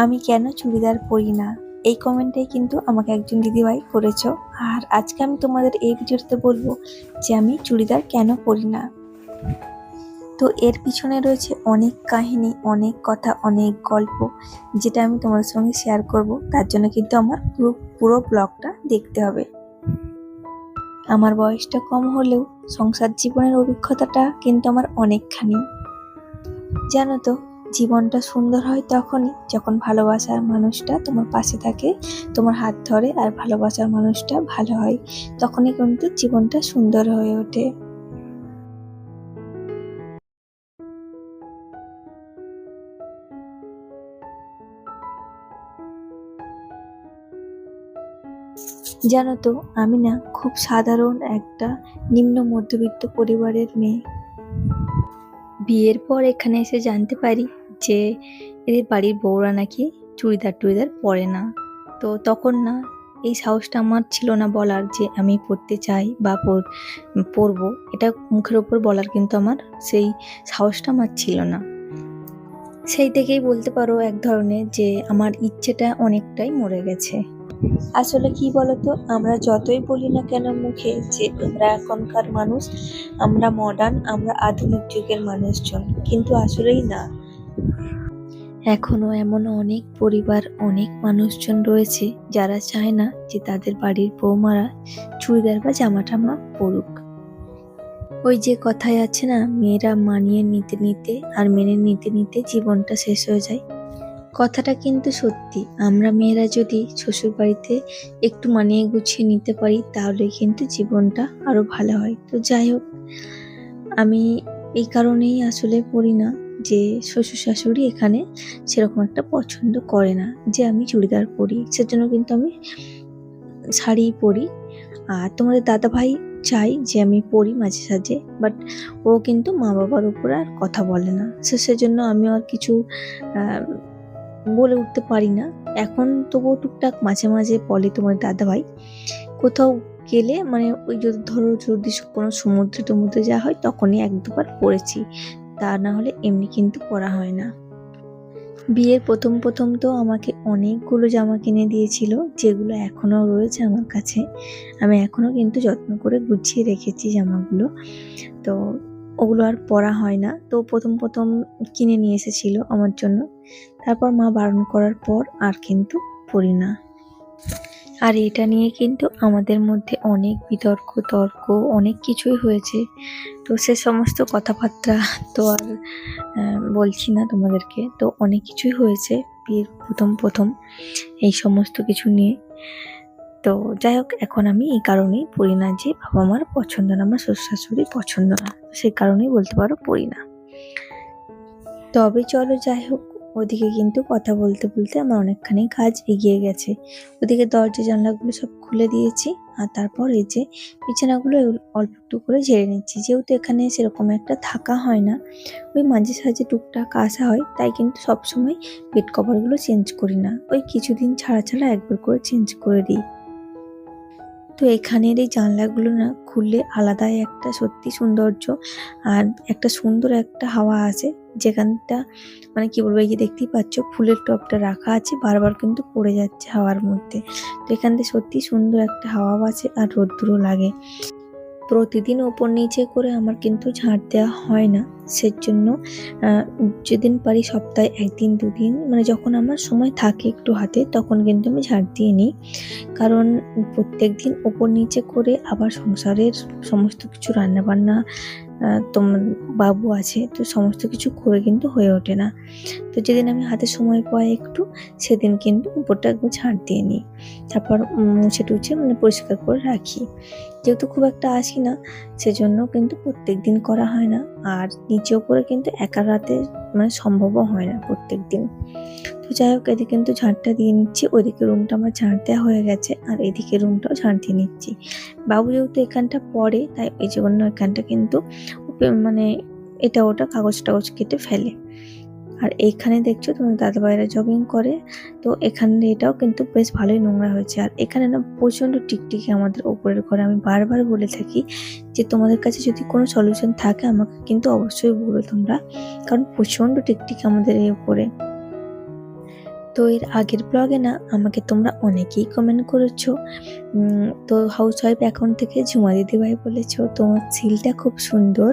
আমি কেন চুড়িদার পরি না, এই কমেন্টটাই কিন্তু আমাকে একজন দিদিভাই করেছো। আর আজকে আমি তোমাদের এই ভিডিওতে বলবো যে আমি চুড়িদার কেন পরি না। তো এর পিছনে রয়েছে অনেক কাহিনী, অনেক কথা, অনেক গল্প, যেটা আমি তোমাদের সঙ্গে শেয়ার করব। তার জন্য কিন্তু আমার পুরো ব্লগটা দেখতে হবে। আমার বয়সটা কম হলেও সংসার জীবনের অভিজ্ঞতাটা কিন্তু আমার অনেকখানি। জানো তো, জীবনটা সুন্দর হয় তখনই যখন ভালোবাসার মানুষটা তোমার পাশে থাকে, তোমার হাত ধরে, আর ভালোবাসার মানুষটা ভালো হয়, তখনই কিন্তু জীবনটা সুন্দর হয়ে ওঠে। জানো তো, আমি না খুব সাধারণ একটা নিম্ন মধ্যবিত্ত পরিবারের মেয়ে। বিয়ের পর এখানে এসে জানতে পারি যে এদের বাড়ির বউরা নাকি চুড়িদার টুড়িদার পরে না। তো তখন না এই সাহসটা আমার ছিল না বলার যে আমি পরতে চাই বা পরবো, এটা মুখের ওপর বলার কিন্তু আমার সেই সাহসটা আমার ছিল না। সেই থেকেই বলতে পারো এক ধরনের যে আমার ইচ্ছেটা অনেকটাই মরে গেছে। আসলে কি বলতো, আমরা যতই বলি না কেন মুখে যে আমরা এখনকার মানুষ, আমরা মডার্ন, আমরা আধুনিক যুগের মানুষজন, কিন্তু আসলেই না। এখনো এমন অনেক পরিবার, অনেক মানুষজন রয়েছে যারা চায় না যে তাদের বাড়ির বৌমারা চুড়িদার বা জামা টামা পরুক। ওই যে কথায় আছে না, মেয়েরা মানিয়ে নিতে নিতে আর মেনে নিতে নিতে জীবনটা শেষ হয়ে যায়। কথাটা কিন্তু সত্যি। আমরা মেয়েরা যদি শ্বশুর বাড়িতে একটু মানিয়ে গুছিয়ে নিতে পারি, তাহলে কিন্তু জীবনটা আরো ভালো হয়। তো যাই হোক, আমি এই কারণেই আসলে পড়ি না যে শ্বশুর শাশুড়ি এখানে সেরকম একটা পছন্দ করে না যে আমি চুড়িদার পরি, সেজন্য কিন্তু আমি শাড়ি পরি। আর তোমাদের দাদা ভাই চাই যে আমি পরি মাঝে সাঝে, বাট ও কিন্তু মা বাবার উপর আর কথা বলে না, সেজন্য আমি আর কিছু আহ, বলে উঠতে পারি না। এখন তবুও টুকটাক মাঝে মাঝে বলে তোমার দাদা ভাই। কোথাও গেলে মানে ওই যদি ধরো যদি কোনো সমুদ্রে টমুদ্রে যাওয়া হয় তখনই এক দুবার পড়েছি, তা না হলে এমনি কিন্তু পরা হয় না। বিয়ের প্রথম প্রথম তো আমাকে অনেকগুলো জামা কিনে দিয়েছিল, যেগুলো এখনো রয়েছে আমার কাছে। আমি এখনো কিন্তু যত্ন করে গুছিয়ে রেখেছি জামাগুলো। তো ওগুলো আর পরা হয় না। তো প্রথম প্রথম কিনে নিয়ে এসেছিল আমার জন্য, তারপর মা বারণ করার পর আর কিন্তু পরি না। আর এটা নিয়ে কিন্তু আমাদের মধ্যে অনেক বিতর্ক তর্ক অনেক কিছুই হয়েছে। তো সে সমস্ত কথাবার্তা তো আর বলছি না তোমাদেরকে। তো অনেক কিছুই হয়েছে বিয়ের প্রথম প্রথম এই সমস্ত কিছু নিয়ে। তো যাই হোক, এখন আমি এই কারণেই পড়ি না যে বাবা মার পছন্দ না, আমার শ্বশুর শাশুড়ির পছন্দ না, সেই কারণেই বলতে পারো পড়ি না। তবে চলো যাই হোক, ওদিকে কিন্তু কথা বলতে বলতে আমার অনেকখানি কাজ এগিয়ে গেছে। ওদিকে দরজা জানলাগুলো সব খুলে দিয়েছি, আর তারপর এই যে বিছানাগুলো অল্প একটু করে ঝেড়ে নিচ্ছি। যেহেতু এখানে সেরকম একটা থাকা হয় না, ওই মাঝে সাঝে টুকটাক আসা হয়, তাই কিন্তু সবসময় বেড কভারগুলো চেঞ্জ করি না, ওই কিছুদিন ছাড়া ছাড়া একবার করে চেঞ্জ করে দিই। তো এখানের এই জানলাগুলো না খুললে আলাদাই একটা সত্যি সৌন্দর্য, আর একটা সুন্দর একটা হাওয়া আসে। যেখানটা মানে কি বলবো, এই যে দেখতেই পাচ্ছ ফুলের টবটা রাখা আছে, বারবার কিন্তু পড়ে যাচ্ছে হাওয়ার মধ্যে। তো এখান থেকে সত্যি সুন্দর একটা হাওয়া আছে, আর রোদ্দুরও লাগে। প্রতিদিন ওপর নিচে করে আমার কিন্তু ঝাঁট দেওয়া হয় না, সেজন্য যেদিন পারি সপ্তাহে একদিন দুদিন, মানে যখন আমার সময় থাকে একটু হাতে, তখন কিন্তু আমি ঝাঁট দিয়ে নিই। কারণ প্রত্যেক দিন ওপর নিচে করে আবার সংসারের সমস্ত কিছু রান্নাবান্না, তোমার বাবু আছে, তো সমস্ত কিছু করে কিন্তু হয়ে ওঠে না। তো যেদিন আমি হাতে সময় পাই একটু, সেদিন কিন্তু উপরটা একবার ঝাঁট দিয়ে নিই, তারপর মুছে টুছে মানে পরিষ্কার করে রাখি। যেহেতু খুব একটা আসি না, সেজন্য কিন্তু প্রত্যেক দিন করা হয় না। আর নিচে উপরে কিন্তু একা রাতে মানে সম্ভবও হয় না প্রত্যেক দিন। তো যাই হোক, এদিকে কিন্তু ঝাঁটটা দিয়ে নিচ্ছি, ওইদিকে রুমটা আমার ঝাঁট দেওয়া হয়ে গেছে, আর এদিকে রুমটাও ঝাঁট দিয়ে নিচ্ছি। বাবু যেহেতু এখানটা পড়ে, তাই এই জন্য এখানটা কিন্তু মানে এটা ওটা কাগজ টাগজ কেটে ফেলে। আর এইখানে দেখছো তোমার দাদা ভাইরা জগিং করে, তো এখানে এটাও কিন্তু বেশ ভালোই নোংরা হয়েছে। আর এখানে না প্রচন্ড টিকটিকি আমাদের ওপরের ঘরে। আমি বারবার বলে থাকি যে তোমাদের কাছে যদি কোনো সলিউশন থাকে আমাকে কিন্তু অবশ্যই বলো তোমরা, কারণ প্রচন্ড টিকটিকি আমাদের এই উপরে। তো তো এর আগের ব্লগে না আমাকে তোমরা অনেকেই কমেন্ট করেছো, তো হাউস ওয়াইফ অ্যাকাউন্ট থেকে ঝুমা দিদিভাই বলেছো তোমার সিলটা খুব সুন্দর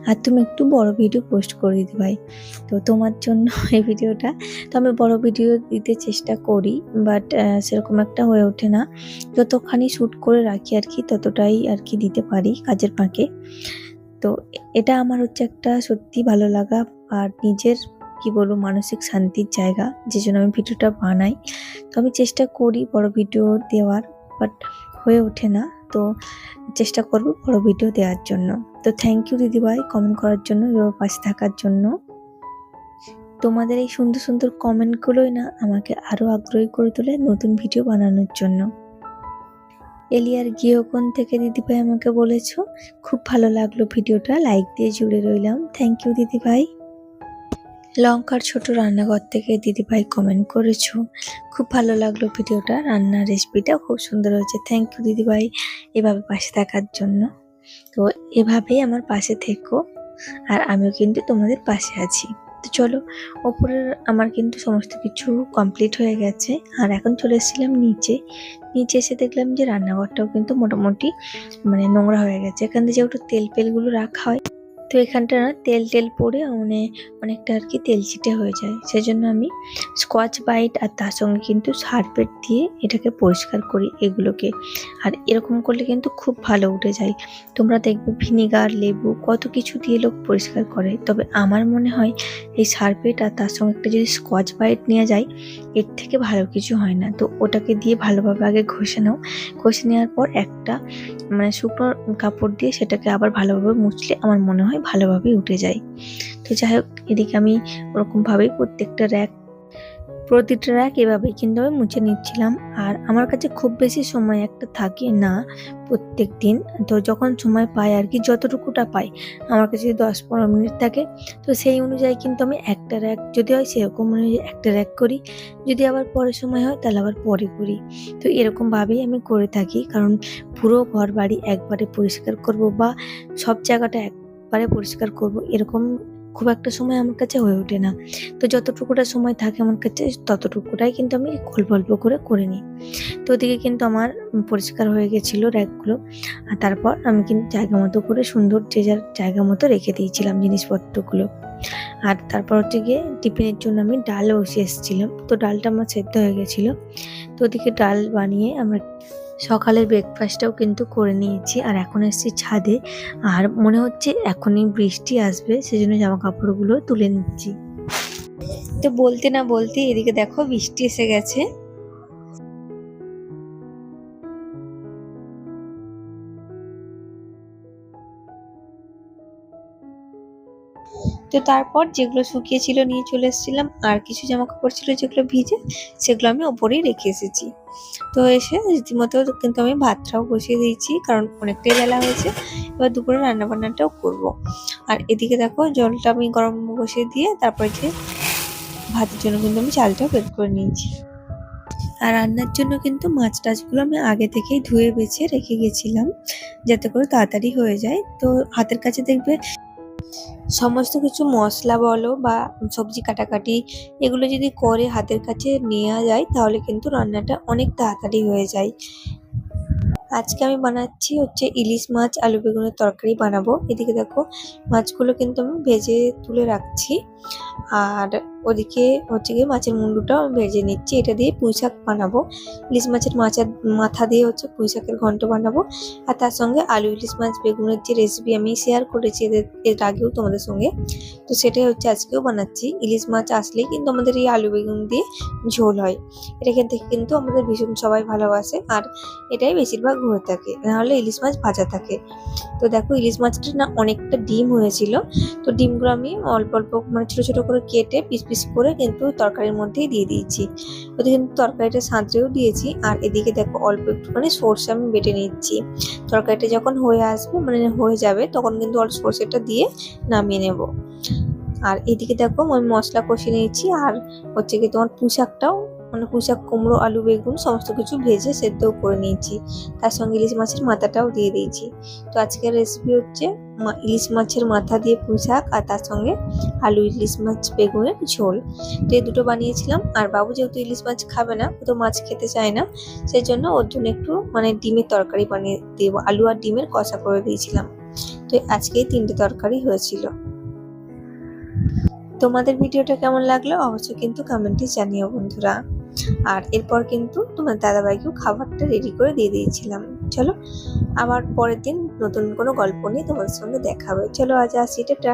আর তুমি একটু বড় ভিডিও পোস্ট করে দিদিভাই। তো তোমার জন্য এই ভিডিওটা, তো আমি বড় ভিডিও দিতে চেষ্টা করি, বাট সেরকম একটা হয়ে ওঠে না। যতখানি শ্যুট করে রাখি আর কি ততটাই আর কি দিতে পারি কাজের ফাঁকে। তো এটা আমার হচ্ছে একটা সত্যি ভালো লাগা আর নিজের কি বলবো মানসিক শান্তির জায়গা, যে জন্য আমি ভিডিওটা বানাই। তো আমি চেষ্টা করি বড় ভিডিও দেওয়ার, বাট হয়ে ওঠে না। তো চেষ্টা করব বড় ভিডিও দেওয়ার জন্য। তো থ্যাংক ইউ দিদিভাই কমেন্ট করার জন্য, এভাবে পাশে থাকার জন্য। তোমাদের এই সুন্দর সুন্দর কমেন্টগুলোই না আমাকে আরো আগ্রহী করে তোলে নতুন ভিডিও বানানোর জন্য। এলিয়ার গৃহকোণ থেকে দিদিভাই আমাকে বলেছো খুব ভালো লাগলো ভিডিওটা, লাইক দিয়ে জুড়ে রইলাম। থ্যাংক ইউ দিদিভাই। লঙ্কার ছোট রান্নাঘর থেকে দিদিভাই কমেন্ট করেছো খুব ভালো লাগলো ভিডিওটা, রান্নার রেসিপিটা খুব সুন্দর হয়েছে। থ্যাংক ইউ দিদিভাই এভাবে পাশে থাকার জন্য। তো এভাবেই আমার পাশে থেকো, আর আমিও কিন্তু তোমাদের পাশে আছি। তো চলো, ওপরের আমার কিন্তু সমস্ত কিছু কমপ্লিট হয়ে গেছে, আর এখন চলে এসেছিলাম নিচে এসে দেখলাম যে রান্নাঘরটাও কিন্তু মোটামুটি মানে নোংরা হয়ে গেছে। এখান থেকে যেহেতু তেলগুলো রাখা হয়, তো এখানটা না তেল পড়ে মানে অনেকটা আর কি তেল চিটে হয়ে যায়। সেজন্য আমি স্কচ ব্রাইট আর তার সঙ্গে কিন্তু সার্ফেট দিয়ে এটাকে পরিষ্কার করি এগুলোকে। আর এরকম করলে কিন্তু খুব ভালো উঠে যায়। তোমরা দেখবে ভিনিগার, লেবু কত কিছু দিয়ে লোক পরিষ্কার করে, তবে আমার মনে হয় এই সার্ফেট আর তার সঙ্গে একটা যদি স্কচ ব্রাইট নেওয়া যায় এর থেকে ভালো কিছু হয় না। তো ওটাকে দিয়ে ভালোভাবে আগে ঘষে নাও, ঘষে নেওয়ার পর একটা মানে শুকনো কাপড় দিয়ে সেটাকে আবার ভালোভাবে মুছলে আমার মনে হয় ভালোভাবে উঠে যায়। তো যাই হোক, এদিকে আমি ওরকমভাবেই প্রতিটা র্যাক এভাবেই কিন্তু আমি মুছে নিচ্ছিলাম। আর আমার কাছে খুব বেশি সময় একটা থাকে না প্রত্যেক দিন, তো যখন সময় পাই আর কি যতটুকুটা পাই, আমার কাছে 10-15 মিনিট থাকে, তো সেই অনুযায়ী কিন্তু আমি একটা র্যাক যদি হয় সেরকম অনুযায়ী একটা র্যাক করি, যদি আবার পরে সময় হয় তাহলে আবার পরে করি। তো এরকমভাবেই আমি করে থাকি, কারণ পুরো ঘর বাড়ি একবারে পরিষ্কার করব বা সব জায়গাটা একবারে পরিষ্কার করব এরকম খুব একটা সময় আমার কাছে হয়ে ওঠে না। তো যতটুকুটা সময় থাকে আমার কাছে ততটুকুটাই কিন্তু আমি অল্প অল্প করে নিই। তো ওদিকে কিন্তু আমার পরিষ্কার হয়ে গেছিলো র্যাকগুলো, আর তারপর আমি কিন্তু জায়গা মতো করে সুন্দর যে যার জায়গা মতো রেখে দিয়েছিলাম জিনিসপত্রগুলো। আর তারপর হচ্ছে গিয়ে টিফিনের জন্য আমি ডাল বসিয়ে এসেছিলাম, তো ডালটা আমার সেদ্ধ হয়ে গেছিলো। তো ওদিকে ডাল বানিয়ে আমরা সকালের ব্রেকফাস্টটাও কিন্তু করে নিয়েছি, আর এখন এসেছি ছাদে, আর মনে হচ্ছে এখনই বৃষ্টি আসবে, সেজন্য জামা কাপড়গুলো তুলে নিচ্ছি। তো বলতে না বলতে এদিকে দেখো বৃষ্টি এসে গেছে। তো তারপর যেগুলো শুকিয়েছিল নিয়ে চলে এসেছিলাম, আর কিছু জামা কাপড় ছিল যেগুলো ভিজে সেগুলো আমি ওপরেই রেখে এসেছি। তো এসে রীতিমতো কিন্তু আমি ভাতটাও বসিয়ে দিয়েছি, কারণ অনেকটাই বেলা হয়েছে, এবার দুপুরে রান্না বান্নাটাও করবো। আর এদিকে দেখো জলটা আমি গরম বসিয়ে দিয়ে তারপরে যে ভাতের জন্য কিন্তু আমি চালটাও বের করে নিয়েছি। আর রান্নার জন্য কিন্তু মাছ টাছগুলো আমি আগে থেকেই ধুয়ে বেছে রেখে গেছিলাম, যাতে করে তাড়াতাড়ি হয়ে যায়। তো হাতের কাছে দেখবে সমস্ত কিছু মশলা বলো বা সবজি কাটাকাটি এগুলো যদি করে হাতের কাছে নেওয়া যায় তাহলে কিন্তু রান্নাটা অনেক তাড়াতাড়ি হয়ে যায়। আজকে আমি বানাচ্ছি হচ্ছে ইলিশ মাছ আলু বেগুনের তরকারি বানাবো। এদিকে দেখো মাছগুলো কিন্তু আমি ভেজে তুলে রাখছি, আর ওদিকে হচ্ছে গিয়ে মাছের মুন্ডুটাও আমি ভেজে নিচ্ছি। এটা দিয়ে পুঁই শাক বানাবো, ইলিশ মাছের মাথা দিয়ে হচ্ছে পুঁই শাকের ঘন্ট বানাবো। আর তার সঙ্গে আলু ইলিশ মাছ বেগুনের যে রেসিপি আমি শেয়ার করেছি এর আগেও তোমাদের সঙ্গে, তো সেটাই হচ্ছে আজকেও বানাচ্ছি। ইলিশ মাছ আসলেই কিন্তু আমাদের এই আলু বেগুন দিয়ে ঝোল হয়, এটা খেতে কিন্তু আমাদের ভীষণ সবাই ভালোবাসে, আর এটাই বেশিরভাগ হয়ে থাকে, নাহলে ইলিশ মাছ ভাজা থাকে। তো দেখো ইলিশ মাছটা না অনেকটা ডিম হয়েছিল, তো ডিমগুলো আমি অল্প অল্প মানে ছোট ছোট করে কেটে পিস পিস করে কিন্তু তরকারির মধ্যেই দিয়ে দিয়েছি। ওদের কিন্তু তরকারিটা সাঁতরেও দিয়েছি। আর এদিকে দেখো অল্প একটুখানি সর্ষে আমি বেটে নিচ্ছি, তরকারিটা যখন হয়ে আসবে মানে হয়ে যাবে তখন কিন্তু অল্প সর্ষেটা দিয়ে নামিয়ে নেব। আর এদিকে দেখো আমি মশলা কষিয়ে নিয়েছি, আর হচ্ছে কি তোমার পুঁই শাকটাও মানে পুঁই শাক, কুমড়ো, আলু, বেগুন সমস্ত কিছু ভেজে সেদ্ধও করে নিয়েছি, তার সঙ্গে ইলিশ মাছের মাথাটাও দিয়ে দিয়েছি। তো আজকের রেসিপি হচ্ছে ইলিশ মাছের মাথা দিয়ে পুঁই শাক আর তার সঙ্গে আলু ইলিশ মাছ বেগুনের ঝোল, তো এই দুটো বানিয়েছিলাম। আর বাবু যেহেতু ইলিশ মাছ খাবে না, ও তো মাছ খেতে চায় না, সেই জন্য ওর জন্য একটু ডিমের তরকারি বানিয়ে দেবো, আলু আর ডিমের কষা করে দিয়েছিলাম। তো আজকে এই 3টে তরকারি হয়েছিল। তোমাদের ভিডিওটা কেমন লাগলো অবশ্যই কিন্তু কমেন্টে জানিও বন্ধুরা। আর এরপর কিন্তু তোমার দাদাভাইকেও খাবারটা রেডি করে দিয়ে দিয়েছিলাম। চলো আবার পরের দিন নতুন কোনো গল্প নিয়ে তোমাদের সঙ্গে দেখা হবে। চলো আজ আসি, টাটা।